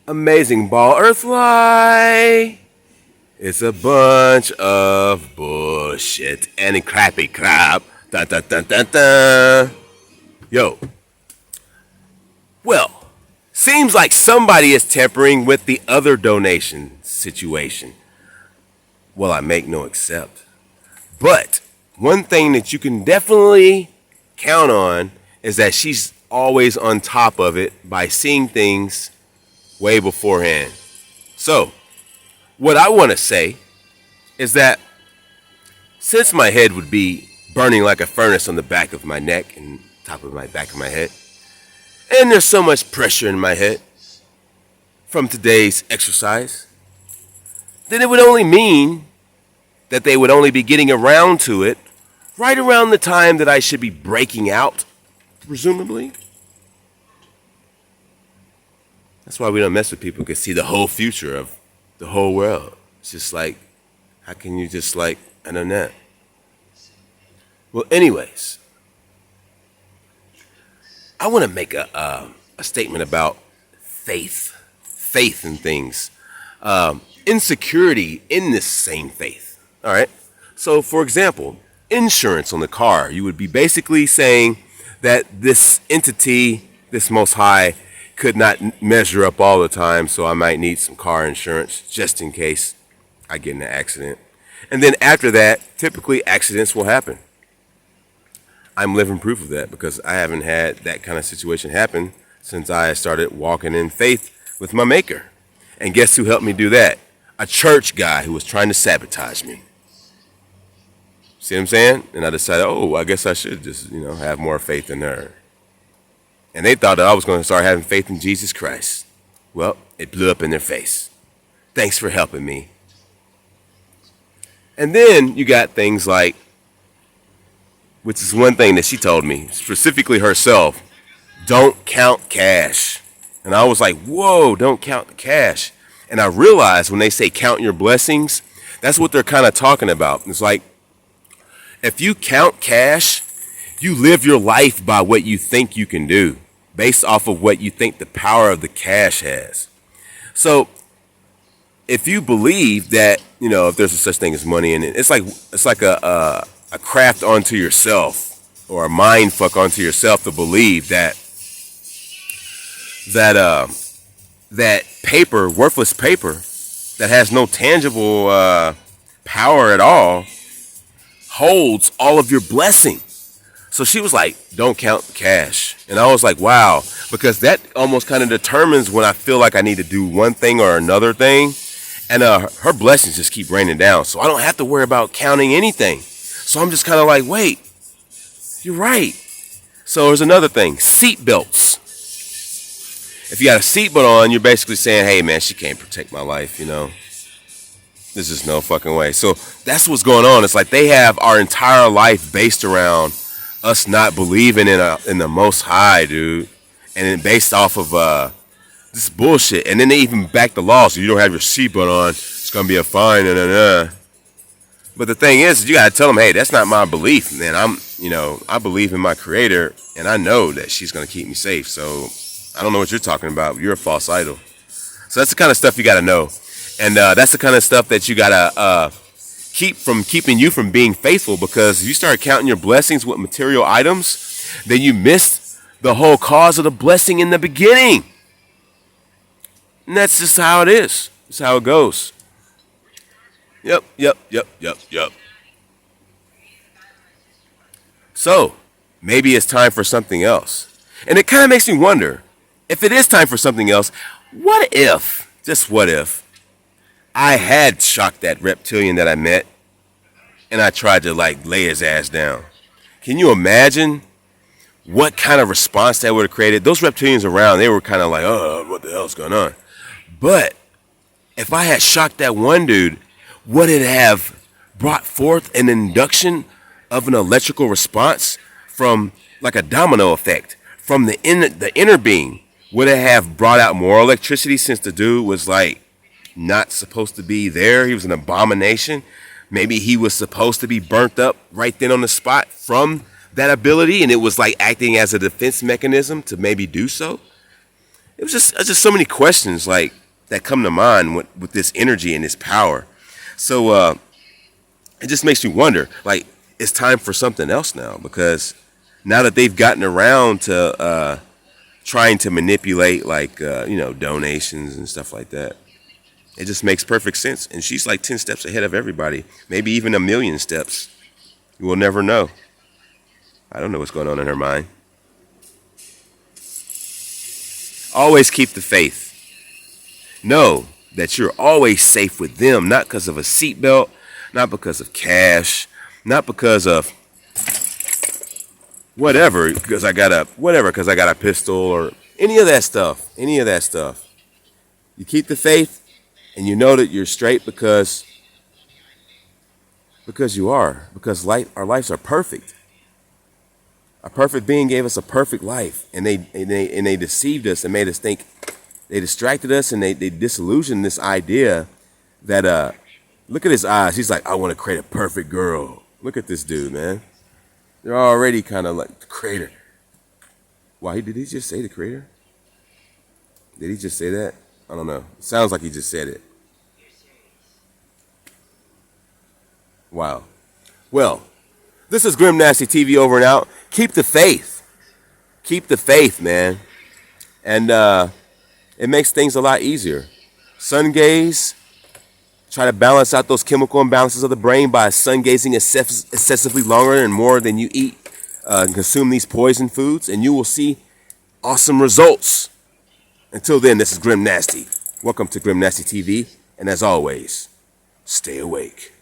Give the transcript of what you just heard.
Amazing ball Earthly. It's a bunch of bullshit and crappy crap. Dun, dun, dun, dun, dun. Yo, well, seems like somebody is tampering with the other donation situation. Well, I make no except. But one thing that you can definitely count on is that she's always on top of it by seeing things way beforehand. So, what I want to say is that since my head would be burning like a furnace on the back of my neck and top of my back of my head, and there's so much pressure in my head from today's exercise, then it would only mean that they would only be getting around to it right around the time that I should be breaking out, presumably. That's why we don't mess with people who can see the whole future of the whole world. It's just like, how can you just like, I don't know. Well, anyways, I want to make a statement about faith in things, insecurity in this same faith. All right. So, for example, insurance on the car, you would be basically saying that this entity, this Most High, could not measure up all the time, so I might need some car insurance just in case I get in an accident. And then after that, typically accidents will happen. I'm living proof of that because I haven't had that kind of situation happen since I started walking in faith with my Maker. And guess who helped me do that? A church guy who was trying to sabotage me. See what I'm saying? And I decided, oh, I guess I should just, have more faith in her. And they thought that I was going to start having faith in Jesus Christ. Well, it blew up in their face. Thanks for helping me. And then you got things like, which is one thing that she told me, specifically herself, don't count cash. And I was like, whoa, don't count the cash. And I realized when they say count your blessings, that's what they're kind of talking about. It's like, if you count cash, you live your life by what you think you can do, based off of what you think the power of the cash has. So if you believe that, if there's a such thing as money in it, it's like a craft onto yourself or a mind fuck onto yourself to believe that paper, worthless paper that has no tangible power at all holds all of your blessing. So she was like, don't count the cash. And I was like, wow, because that almost kind of determines when I feel like I need to do one thing or another thing. And her blessings just keep raining down. So I don't have to worry about counting anything. So I'm just kind of like, wait, you're right. So there's another thing, seat belts. If you got a seatbelt on, you're basically saying, hey, man, she can't protect my life, This is no fucking way. So that's what's going on. It's like they have our entire life based around us not believing in the Most High, dude, and then based off of this bullshit. And then they even back the law, so you don't have your seatbelt on, it's gonna be a fine. But the thing is, you gotta tell them, hey, that's not my belief, man. I believe in my Creator, and I know that she's gonna keep me safe. So I don't know what you're talking about. You're a false idol. So that's the kind of stuff you gotta know, and that's the kind of stuff that you gotta keeping you from being faithful, because if you start counting your blessings with material items, then you miss the whole cause of the blessing in the beginning. And that's just how it is. That's how it goes. Yep. So, maybe it's time for something else. And it kind of makes me wonder, if it is time for something else, what if, just what if, I had shocked that reptilian that I met, and I tried to lay his ass down. Can you imagine what kind of response that would have created? Those reptilians around, they were kind of like, oh, what the hell's going on? But if I had shocked that one dude, would it have brought forth an induction of an electrical response from like a domino effect from the inner being? Would it have brought out more electricity, since the dude was not supposed to be there? He was an abomination. Maybe he was supposed to be burnt up right then on the spot from that ability, and it was acting as a defense mechanism to maybe do so. it was just so many questions like that come to mind with this energy and this power. So it just makes me wonder, like, it's time for something else now, because now that they've gotten around to trying to manipulate, like, donations and stuff like that, it just makes perfect sense. And she's like 10 steps ahead of everybody, maybe even a million steps. You will never know. I don't know what's going on in her mind. Always keep the faith. Know that you're always safe with them, not because of a seatbelt, not because of cash, not because of whatever, because I got a pistol or any of that stuff. Any of that stuff. You keep the faith, and you know that you're straight because you are. Because our lives are perfect. A perfect being gave us a perfect life, and they deceived us and made us think. They distracted us, and they disillusioned this idea that look at his eyes. He's like, I want to create a perfect girl. Look at this dude, man. They're already kind of like the creator. Why did he just say the creator? Did he just say that? I don't know. It sounds like he just said it. Wow. Well, this is Grim Nasty TV over and out. Keep the faith. Keep the faith, man. And it makes things a lot easier. Sun gaze. Try to balance out those chemical imbalances of the brain by sun gazing excessively longer and more than you eat and consume these poison foods, and you will see awesome results. Until then, this is Grim Nasty. Welcome to Grim Nasty TV, and as always, stay awake.